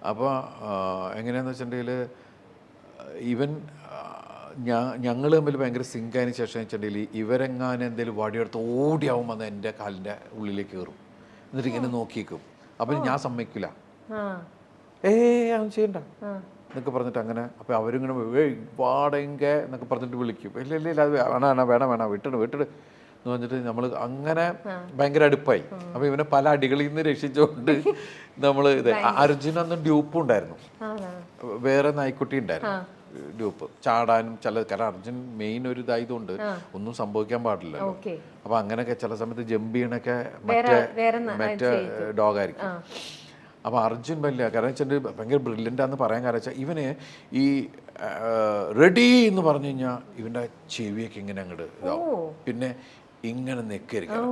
അപ്പോൾ എങ്ങനെയാണെന്ന് വെച്ചിട്ടുണ്ടെങ്കിൽ ഇവൻ ഞങ്ങൾ തമ്മിൽ ഭയങ്കര സിങ്ക് ആയതിനു ശേഷം വെച്ചിട്ടുണ്ടെങ്കിൽ ഇവരെങ്ങാനും എന്തെങ്കിലും വടിയെടുത്ത് ഓടിയാവും വന്ന് എൻ്റെ കാലിൻ്റെ ഉള്ളിലേക്ക് കയറും, എന്നിട്ട് ഇങ്ങനെ നോക്കിയേക്കും. അപ്പം ഞാൻ സമ്മതിക്കില്ല, അവൻ ചെയ്യണ്ട എന്നൊക്കെ പറഞ്ഞിട്ട് അങ്ങനെ. അപ്പോൾ അവരിങ്ങനെ വാടക എന്നൊക്കെ പറഞ്ഞിട്ട് വിളിക്കും. ഇല്ല ഇല്ല ഇല്ല, അത് വേണം വിട്ടിട് എന്ന് പറഞ്ഞിട്ട് നമ്മൾ അങ്ങനെ ഭയങ്കര അടുപ്പായി. അപ്പോൾ ഇവനെ പല അടികളിൽ നിന്ന് രക്ഷിച്ചുകൊണ്ട് നമ്മൾ അർജുൻ അന്ന് ഡ്യൂപ്പും ഉണ്ടായിരുന്നു, വേറെ നായ്ക്കുട്ടി ഉണ്ടായിരുന്നു ഡ്യൂപ്പ് ചാടാനും കാരണം അർജുൻ മെയിൻ ഒരു ഇതായതുകൊണ്ട് ഒന്നും സംഭവിക്കാൻ പാടില്ലല്ലോ. അപ്പൊ അങ്ങനെയൊക്കെ ചില സമയത്ത് ജമ്പ് ചെയ്യണൊക്കെ മറ്റേ ഡോഗായിരിക്കും. അപ്പൊ അർജുൻ വലിയ കാരണം വെച്ചാൽ ഭയങ്കര ബ്രില്യൻ്റ് ആണെന്ന് പറയാൻ കാരണം വെച്ചാൽ ഇവന് ഈ റെഡി എന്ന് പറഞ്ഞു കഴിഞ്ഞാൽ ഇവന്റെ ചെവിയൊക്കെ ഇങ്ങനെ അങ്ങോട്ട് ഇതാവും, പിന്നെ ഇങ്ങനെ നെക്കരിക്കും.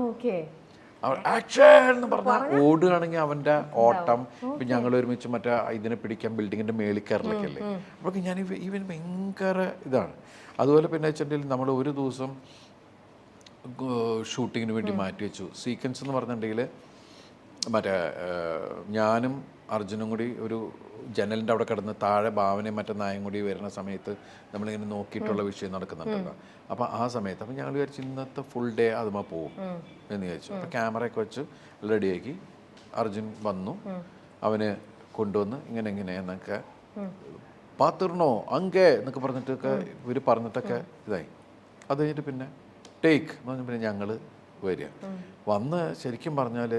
ആക്ഷൻ എന്ന് പറഞ്ഞാൽ ഓടുകയാണെങ്കിൽ അവൻ്റെ ഓട്ടം. ഇപ്പം ഞങ്ങൾ ഒരുമിച്ച് മറ്റേ ഇതിനെ പിടിക്കാൻ ബിൽഡിങ്ങിൻ്റെ മേളിൽ കയറലൊക്കെ അല്ലേ. അപ്പോൾ ഞാൻ ഇവൻ ഭയങ്കര ഇതാണ്. അതുപോലെ പിന്നെ വെച്ചിട്ടുണ്ടെങ്കിൽ നമ്മൾ ഒരു ദിവസം ഷൂട്ടിങ്ങിന് വേണ്ടി മാറ്റി വെച്ചു. സീക്വൻസ് എന്ന് പറഞ്ഞിട്ടുണ്ടെങ്കിൽ മറ്റേ ഞാനും അർജുനും കൂടി ഒരു ജനലിൻ്റെ അവിടെ കിടന്ന് താഴെ ഭാവനയും മറ്റേ നായും കൂടി വരുന്ന സമയത്ത് നമ്മളിങ്ങനെ നോക്കിയിട്ടുള്ള വിഷയം നടക്കുന്നുണ്ടല്ലോ. അപ്പോൾ ആ സമയത്ത് അപ്പം ഞങ്ങൾ വിചാരിച്ചു ഇന്നത്തെ ഫുൾ ഡേ അതുമാ പോവും എന്ന് വിചാരിച്ചു. അപ്പോൾ ക്യാമറയൊക്കെ വെച്ച് റെഡിയാക്കി അർജുൻ വന്നു, അവന് കൊണ്ടുവന്ന് ഇങ്ങനെ എന്നൊക്കെ പാത്തിർണോ അങ്കേ എന്നൊക്കെ പറഞ്ഞിട്ടൊക്കെ ഇവർ പറഞ്ഞിട്ടൊക്കെ ഇതായി. അത് കഴിഞ്ഞിട്ട് പിന്നെ ടേക്ക് എന്ന് പറഞ്ഞാൽ പിന്നെ ഞങ്ങൾ വരിക വന്ന് ശരിക്കും പറഞ്ഞാൽ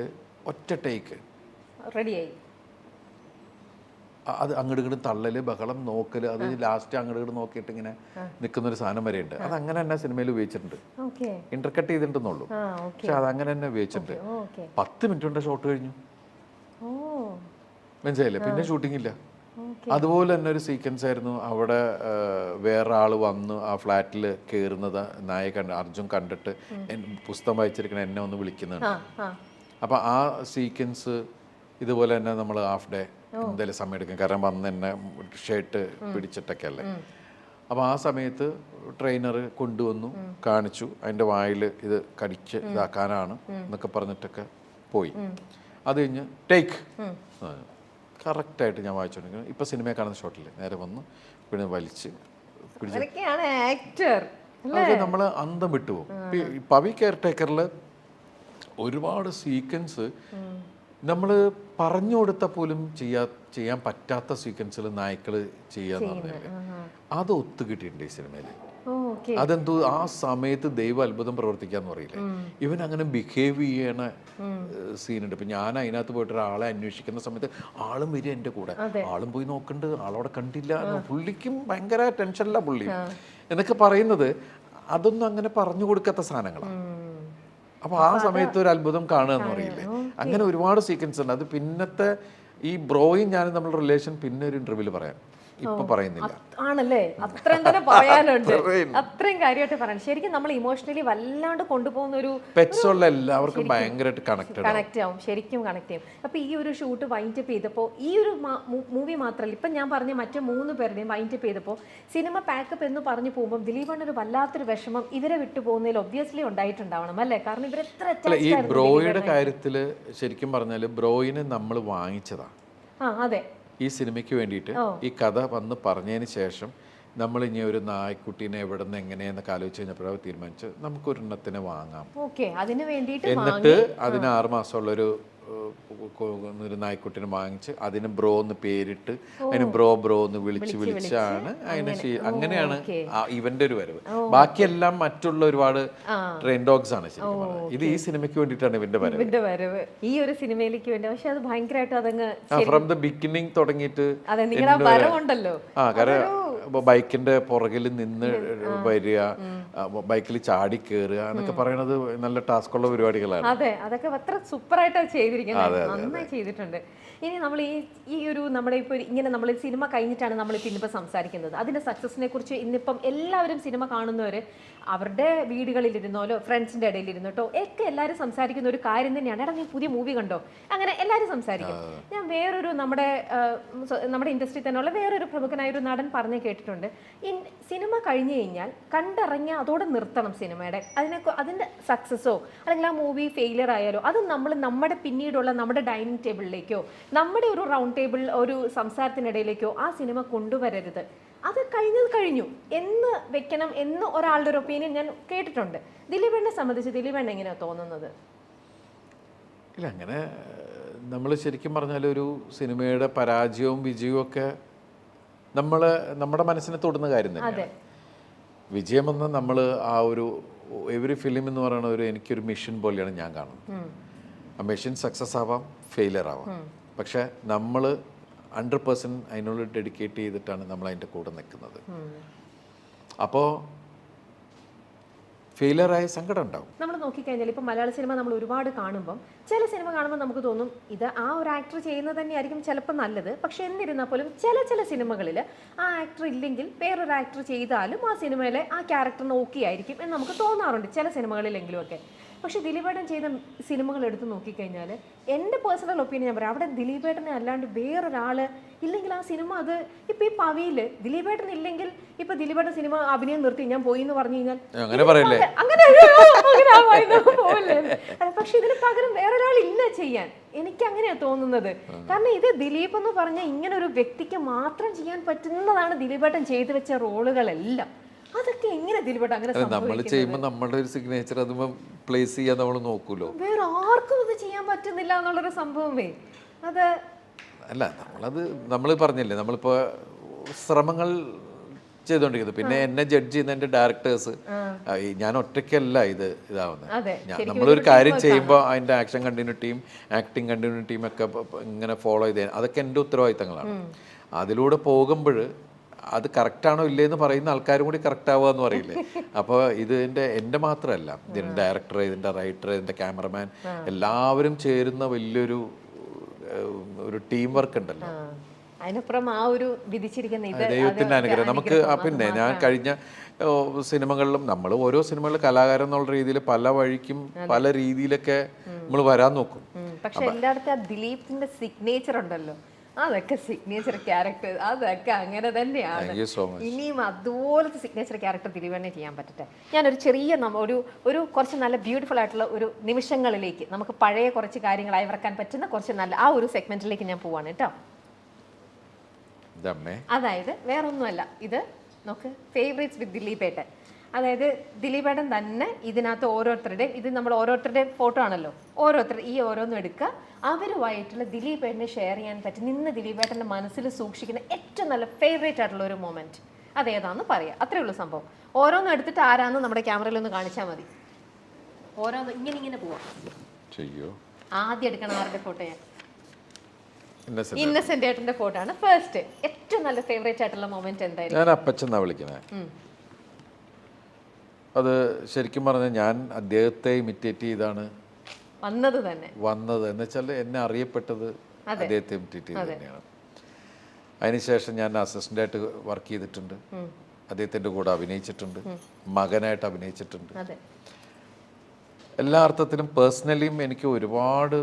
ഒറ്റ ടേക്ക് റെഡിയായി. അത് അങ്ങോട്ട് ഇങ്ങോട്ട് തള്ളല് ബഹളം നോക്കല്, അത് ലാസ്റ്റ് അങ്ങോട്ട് ഇങ്ങോട്ട് നോക്കിയിട്ട് ഇങ്ങനെ നിൽക്കുന്നൊരു സാധനം വരെ ഉണ്ട്. അത് അങ്ങനെ തന്നെ സിനിമയിൽ ഉപയോഗിച്ചിട്ടുണ്ട്, ഇന്റർകട്ട് ചെയ്തിട്ടുണ്ടെന്നുള്ളൂ, പക്ഷെ അത് അങ്ങനെ തന്നെ ഉപയോഗിച്ചിട്ടുണ്ട്. 10 മിനിറ്റ് കൊണ്ട് ഷോട്ട് കഴിഞ്ഞു, മനസ്സിലായില്ലേ? പിന്നെ ഷൂട്ടിംഗ് ഇല്ല. അതുപോലെ തന്നെ ഒരു സീക്വൻസ് ആയിരുന്നു. അവിടെ വേറെ ആൾ വന്ന് ആ ഫ്ലാറ്റിൽ കയറുന്നത് അർജുൻ കണ്ടിട്ട് പുസ്തകം വായിച്ചിരിക്കണ എന്നെ ഒന്ന് വിളിക്കുന്നുണ്ട്. അപ്പം ആ സീക്വൻസ് ഇതുപോലെ തന്നെ നമ്മൾ ഹാഫ് ഡേ എന്തായാലും സമയം എടുക്കും, കാരണം വന്ന് എന്നെ ഷർട്ട് പിടിച്ചിട്ടൊക്കെ അല്ലേ. അപ്പോൾ ആ സമയത്ത് ട്രെയിനർ കൊണ്ടുവന്നു കാണിച്ചു, അതിൻ്റെ വായിൽ ഇത് കടിച്ച് ഇതാക്കാനാണ് എന്നൊക്കെ പറഞ്ഞിട്ടൊക്കെ പോയി. അത് കഴിഞ്ഞ് ടേക്ക് കറക്റ്റായിട്ട് ഞാൻ വായിച്ചുകൊണ്ടിരിക്കുന്നു. ഇപ്പം സിനിമയെ കാണുന്ന ഷോട്ടിൽ നേരെ വന്നു പിന്നെ വലിച്ച് അതൊക്കെ നമ്മൾ അന്തം വിട്ടുപോകും. പവി കെയർ ടേക്കറിൽ ഒരുപാട് സീക്വൻസ് നമ്മൾ പറഞ്ഞു കൊടുത്താൽ പോലും ചെയ്യാൻ പറ്റാത്ത സീക്വൻസിൽ നായ്ക്കൾ ചെയ്യാന്ന് പറഞ്ഞാൽ അത് ഒത്തു കിട്ടിയിട്ടുണ്ട് ഈ സിനിമയിൽ. അതെന്തോ ആ സമയത്ത് ദൈവ അത്ഭുതം പ്രവർത്തിക്കാന്ന് പറയില്ലേ, ഇവൻ അങ്ങനെ ബിഹേവ് ചെയ്യണ സീനുണ്ട്. ഇപ്പം ഞാൻ അതിനകത്ത് പോയിട്ട് ഒരാളെ അന്വേഷിക്കുന്ന സമയത്ത് ആളും വരിക എൻ്റെ കൂടെ, ആളും പോയി നോക്കണ്ട്, ആളവിടെ കണ്ടില്ല, പുള്ളിക്കും ഭയങ്കര ടെൻഷനില്ല പുള്ളി എന്നൊക്കെ പറയുന്നത്. അതൊന്നും അങ്ങനെ പറഞ്ഞു കൊടുക്കാത്ത സാധനങ്ങളാണ്. അപ്പോൾ ആ സമയത്ത് ഒരു അത്ഭുതം കാണുക എന്ന് പറയില്ലേ, അങ്ങനെ ഒരുപാട് സീക്വൻസ് ഉണ്ട്. അത് പിന്നത്തെ ഈ ബ്രോയും ഞാനും തമ്മിലുള്ള റിലേഷൻ പിന്നെ ഒരു ഇന്റർവ്യൂവിൽ പറയാം, ഇപ്പൊ പറയുന്നില്ല. ആണല്ലേ, അത്രയും തന്നെ പറയാനുണ്ട്, അത്രയും കാര്യമായിട്ട് പറയാൻ. ശരിക്കും നമ്മൾ ഇമോഷണലി വല്ലാണ്ട് കൊണ്ടുപോകുന്ന ഒരു പെറ്റ്സുള്ള എല്ലാവർക്കും ഭയങ്കരമായിട്ട് കണക്ട് ആവും, ശരിക്കും കണക്ട് ചെയ്യും. അപ്പൊ ഈ ഒരു ഷൂട്ട് വൈൻഡ് അപ്പ് ചെയ്തപ്പോൾ ഈ ഒരു മൂവി മാത്രമല്ല, ഇപ്പം ഞാൻ പറഞ്ഞ മറ്റു 3 പേരുടെയും വൈൻഡ് അപ്പ് ചെയ്തപ്പോൾ സിനിമ പാക്കപ്പ് എന്ന് പറഞ്ഞു പോകുമ്പോൾ ദിലീപണ്ണ ഒരു വല്ലാത്തൊരു വിഷമം ഇവരെ വിട്ടു പോകുന്നതിൽ ഒബ്വിയസ്ലി ഉണ്ടായിട്ടുണ്ടാവണം അല്ലേ? കാരണം ഇവരെത്ര ഈ ബ്രോയുടെ കാര്യത്തില് ശരിക്കും പറഞ്ഞാല് ബ്രോയിനെ നമ്മൾ വാങ്ങിച്ചതാണ്. അതെ, ഈ സിനിമയ്ക്ക് വേണ്ടിയിട്ട് ഈ കഥ വന്ന് പറഞ്ഞതിന് ശേഷം നമ്മൾ ഇനി ഒരു നായ്ക്കുട്ടീനെ എവിടെ നിന്ന് എങ്ങനെയെന്നൊക്കെ ആലോചിച്ച് കഴിഞ്ഞപ്പോൾ തീരുമാനിച്ചു നമുക്കൊരെണ്ണത്തിനെ വാങ്ങാം. എന്നിട്ട് അതിന് 6 മാസമുള്ളൊരു നായ്ക്കുട്ടിനെ വാങ്ങിച്ച് അതിന് ബ്രോ എന്ന് പേരിട്ട് അതിന് ബ്രോ എന്ന് വിളിച്ചാണ് അതിന് അങ്ങനെയാണ് ഇവന്റെ ഒരു വരവ്. ബാക്കിയെല്ലാം മറ്റുള്ള ഒരുപാട് ട്രെയിൻ ഡോഗ്സ് ആണ് ശരിക്കും. ഇത് ഈ സിനിമയ്ക്ക് വേണ്ടിയിട്ടാണ് ഇവന്റെ വരവ്, ഈ ഒരു സിനിമയിലേക്ക് വേണ്ടി. പക്ഷെ അത് ഭയങ്കരമായിട്ട് അതങ്ങ് ഫ്രം ദ ബിഗിനിങ് തുടങ്ങിയിട്ട് കാരണം ബൈക്കിന്റെ പുറകിൽ നിന്ന് വരിക, ബൈക്കിൽ ചാടി കയറുക എന്നൊക്കെ പറയണത് നല്ല ടാസ്ക് ഉള്ള പരിപാടികളാണ്. അതെ, അതൊക്കെ അത്ര സൂപ്പറായിട്ട് ചെയ്തിരിക്കുന്നത്, നന്നായി ചെയ്തിട്ടുണ്ട്. ഇനി നമ്മൾ ഈ ഒരു നമ്മുടെ ഇപ്പോൾ ഇങ്ങനെ നമ്മൾ സിനിമ കഴിഞ്ഞിട്ടാണ് നമ്മളിപ്പോൾ ഇന്നിപ്പോൾ സംസാരിക്കുന്നത്. അതിൻ്റെ സക്സസിനെ കുറിച്ച് ഇന്നിപ്പം എല്ലാവരും സിനിമ കാണുന്നവർ അവരുടെ വീടുകളിലിരുന്നോലോ ഫ്രണ്ട്സിൻ്റെ ഇടയിലിരുന്നോട്ടോ ഒക്കെ എല്ലാവരും സംസാരിക്കുന്ന ഒരു കാര്യം തന്നെയാണ്, എടാ നീ പുതിയ മൂവി കണ്ടോ, അങ്ങനെ എല്ലാവരും സംസാരിക്കും. ഞാൻ വേറൊരു നമ്മുടെ ഇൻഡസ്ട്രി തന്നെയുള്ള വേറൊരു പ്രമുഖനായ ഒരു നടൻ പറഞ്ഞു കേട്ടിട്ടുണ്ട് സിനിമ കഴിഞ്ഞു കഴിഞ്ഞാൽ കണ്ടിറങ്ങിയ അതോടെ നിർത്തണം സിനിമയുടെ അതിൻ്റെ സക്സസ്സോ അല്ലെങ്കിൽ ആ മൂവി ഫെയിലിയർ ആയാലോ അത് നമ്മൾ നമ്മുടെ പിന്നീടുള്ള നമ്മുടെ ഡൈനിങ് ടേബിളിലേക്കോ നമ്മുടെ ഒരു റൗണ്ട് ടേബിൾ ഒരു സംസാരത്തിനിടയിലേക്കോ ആ സിനിമ കൊണ്ടുവരരുത്, അത് കഴിഞ്ഞു എന്ന് വെക്കണം എന്ന് ഒരാളുടെ ഒരു ഒപ്പീനിയൻ ഞാൻ കേട്ടിട്ടുണ്ട്. ദിലീപേണ്ണെ സംബന്ധിച്ച് ദിലീപേണ്ണ എങ്ങനെയാണ് തോന്നുന്നത്? ഇല്ല, അങ്ങനെ നമ്മൾ ശരിക്കും പറഞ്ഞാൽ ഒരു സിനിമയുടെ പരാജയവും വിജയവും ഒക്കെ നമ്മുടെ മനസ്സിനെ തൊടുന്ന കാര്യം തന്നെയാണ്. വിജയം എന്ന് നമ്മൾ ആ ഒരു എവറി ഫിലിം എന്ന് പറയുന്ന എനിക്കൊരു മിഷൻ പോലെയാണ് ഞാൻ കാണുന്നത്. ആ മിഷൻ സക്സസ് ആവാം, ഫെയിലിയർ ആവാം, പക്ഷെ നമ്മൾ 100% അതിനുള്ള ഡെഡിക്കേറ്റ് ചെയ്തിട്ടാണ് നമ്മൾ അതിൻ്റെ കൂടെ നിൽക്കുന്നത്. അപ്പോൾ ഫെയിലിയറായ സങ്കടം ഉണ്ടാവും. നമ്മൾ നോക്കിക്കഴിഞ്ഞാൽ ഇപ്പോൾ മലയാള സിനിമ നമ്മൾ ഒരുപാട് കാണുമ്പം ചില സിനിമ കാണുമ്പോൾ നമുക്ക് തോന്നും ഇത് ആ ഒരു ആക്ടർ ചെയ്യുന്നത് തന്നെയായിരിക്കും ചിലപ്പോൾ നല്ലത്. പക്ഷെ എന്നിരുന്നാൽ പോലും ചില സിനിമകളിൽ ആ ആക്ടർ ഇല്ലെങ്കിൽ വേറൊരു ആക്ടർ ചെയ്താലും ആ സിനിമയിലെ ആ ക്യാരക്ടറിന് ഓക്കെ ആയിരിക്കും എന്ന് നമുക്ക് തോന്നാറുണ്ട് ചില സിനിമകളിലെങ്കിലും ഒക്കെ. പക്ഷെ ദിലീപേട്ടൻ ചെയ്ത സിനിമകൾ എടുത്ത് നോക്കിക്കഴിഞ്ഞാൽ എൻ്റെ പേഴ്സണൽ ഒപ്പീനിയൻ ഞാൻ പറയാം, അവിടെ ദിലീപേട്ടനെ അല്ലാണ്ട് വേറൊരാൾ ഇല്ലെങ്കിൽ ആ സിനിമ അത് ഇപ്പം ഈ പവിയിൽ ദിലീപേട്ടൻ ഇല്ലെങ്കിൽ ഇപ്പൊ ദിലീപേട്ടൻ സിനിമ അഭിനയം നിർത്തി ഞാൻ പോയി എന്ന് പറഞ്ഞു കഴിഞ്ഞാൽ പക്ഷെ ഇതിന് പകരം വേറൊരാൾ ഇല്ല ചെയ്യാൻ. എനിക്ക് അങ്ങനെയാ തോന്നുന്നത്. കാരണം ഇത് ദിലീപ് എന്ന് പറഞ്ഞ ഇങ്ങനെ ഒരു വ്യക്തിക്ക് മാത്രം ചെയ്യാൻ പറ്റുന്നതാണ് ദിലീപേട്ടൻ ചെയ്തു വെച്ച റോളുകളെല്ലാം. അതൊക്കെ എങ്ങനെ ദിലീപേട്ടൻ അങ്ങനെ നമ്മൾ ചെയ്യുമ്പോൾ നമ്മുടെ ഒരു സിഗ്നേച്ചർ അത് പ്ലേസ് ചെയ്യാൻ നമ്മൾ നോക്കൂലോ. വേറെ ആർക്കും ഇത് ചെയ്യാൻ പറ്റുന്നില്ല എന്നുള്ളൊരു സംഭവമേ അത് അല്ല. നമ്മൾ പറഞ്ഞില്ലേ, നമ്മളിപ്പോ ശ്രമങ്ങൾ ചെയ്തോണ്ടിരിക്കുന്നത്. പിന്നെ എന്നെ ജഡ്ജ് ചെയ്യുന്ന എൻ്റെ ഡയറക്ടേഴ്സ്, ഞാൻ ഒറ്റയ്ക്കല്ല ഇതാവുന്നത്. നമ്മളൊരു കാര്യം ചെയ്യുമ്പോൾ അതിൻ്റെ ആക്ഷൻ കണ്ടിന്യൂറ്റിയും ആക്ടിങ് കണ്ടിന്യൂറ്റിയും ഒക്കെ ഇങ്ങനെ ഫോളോ ചെയ്ത് അതൊക്കെ എൻ്റെ ഉത്തരവാദിത്തങ്ങളാണ്. അതിലൂടെ പോകുമ്പോൾ അത് കറക്റ്റാണോ ഇല്ലേന്ന് പറയുന്ന ആൾക്കാരും കൂടി കറക്റ്റ് ആവുക എന്ന് പറയില്ലേ. അപ്പോൾ എൻ്റെ മാത്രമല്ല, ഇതിൻ്റെ ഡയറക്ടർ, ഇതിൻ്റെ റൈറ്റർ, ഇതിൻ്റെ ക്യാമറമാൻ എല്ലാവരും ചേരുന്ന വലിയൊരു ടീം വർക്ക് ഉണ്ടല്ലോ. അതിനപ്പുറം ആ ഒരു വിധിച്ചിരിക്കുന്ന ദൈവത്തിൻ്റെ അനുഗ്രഹം നമുക്ക്. പിന്നെ ഞാൻ കഴിഞ്ഞ സിനിമകളിലും നമ്മൾ ഓരോ സിനിമകളിലും കലാകാരൻ എന്നുള്ള രീതിയിൽ പല വഴിക്കും പല രീതിയിലൊക്കെ നമ്മൾ വരാൻ നോക്കും. പക്ഷെ എല്ലായിടത്തും ആ ദിലീപിന്റെ സിഗ്നേച്ചർ ഉണ്ടല്ലോ, അതൊക്കെ സിഗ്നേച്ചർ ക്യാരക്ടർ അതൊക്കെ അങ്ങനെ തന്നെയാണ്. ഇനിയും അതുപോലത്തെ സിഗ്നേച്ചർ ക്യാരക്ടർ ദിലീപേണ്ണെ ചെയ്യാൻ പറ്റട്ടെ. ഞാനൊരു ചെറിയ ഒരു കുറച്ച് നല്ല ബ്യൂട്ടിഫുൾ ആയിട്ടുള്ള ഒരു നിമിഷങ്ങളിലേക്ക് നമുക്ക് പഴയ കുറച്ച് കാര്യങ്ങൾ അയവിറക്കാൻ പറ്റുന്ന കുറച്ച് നല്ല ആ ഒരു സെഗ്മെന്റിലേക്ക് ഞാൻ പോവാണ് കേട്ടോ. അതായത് വേറൊന്നുമല്ല, ഇത് നമുക്ക് ഫേവറേറ്റ്സ് വിത്ത് ദിലീപേട്ടൻ. അതായത് ദിലീപേട്ടൻ തന്നെ ഇതിനകത്ത് ഓരോരുത്തരുടെയും ഇത് നമ്മൾ ഓരോരുത്തരുടെയും ഫോട്ടോ ആണല്ലോ, ഈ ഓരോന്നും എടുക്കുക, അവരുമായിട്ടുള്ള ദിലീപേട്ടനെ ഷെയർ ചെയ്യാൻ പറ്റും നിന്ന് ദിലീപേട്ടൻ്റെ മനസ്സിൽ സൂക്ഷിക്കുന്ന ഏറ്റവും നല്ല ഫേവറേറ്റ് ആയിട്ടുള്ള ഒരു മൊമെന്റ് അതേതാന്ന് പറയാം. അത്രേ ഉള്ളൂ സംഭവം. ഓരോന്നും എടുത്തിട്ട് ആരാന്ന് നമ്മുടെ ക്യാമറയിൽ ഒന്ന് കാണിച്ചാൽ മതി. ഓരോന്ന് ഇങ്ങനെ പോവാം. ആദ്യം എടുക്കണം ആരുടെ ഫോട്ടോ? ഇന്നസെന്റ് ഏട്ടന്റെ ഫോട്ടോ ആണ് ഫസ്റ്റ്. ഏറ്റവും നല്ല ഫേവറേറ്റ് ആയിട്ടുള്ള മൊമെന്റ് എന്തായിരുന്നു? ഞാൻ അപ്പച്ചെന്നാ വിളിക്കുന്നത്. അത് ശരിക്കും പറഞ്ഞാൽ ഞാൻ അദ്ദേഹത്തെ ഇമിറ്റേറ്റ് ചെയ്താണ് വന്നത് എന്ന് വെച്ചാൽ എന്നെ അറിയപ്പെട്ടത് അദ്ദേഹത്തെ ഇമിറ്റേറ്റ് ചെയ്ത് തന്നെയാണ്. അതിനുശേഷം ഞാൻ അസിസ്റ്റൻ്റായിട്ട് വർക്ക് ചെയ്തിട്ടുണ്ട്, അദ്ദേഹത്തിൻ്റെ കൂടെ അഭിനയിച്ചിട്ടുണ്ട്, മകനായിട്ട് അഭിനയിച്ചിട്ടുണ്ട്. എല്ലാ അർത്ഥത്തിലും പേഴ്സണലിയും എനിക്ക് ഒരുപാട്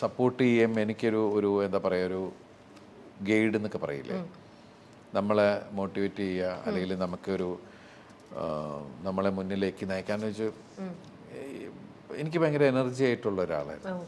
സപ്പോർട്ട് ചെയ്യുകയും എനിക്കൊരു എന്താ പറയുക ഒരു ഗൈഡ് എന്നൊക്കെ പറയില്ലേ, നമ്മളെ മോട്ടിവേറ്റ് ചെയ്യുക അല്ലെങ്കിൽ നമുക്കൊരു നമ്മളെ മുന്നിലേക്ക് നയിക്കാന്ന് വെച്ചാൽ എനിക്ക് ഭയങ്കര എനർജി ആയിട്ടുള്ള ഒരാളായിരുന്നു.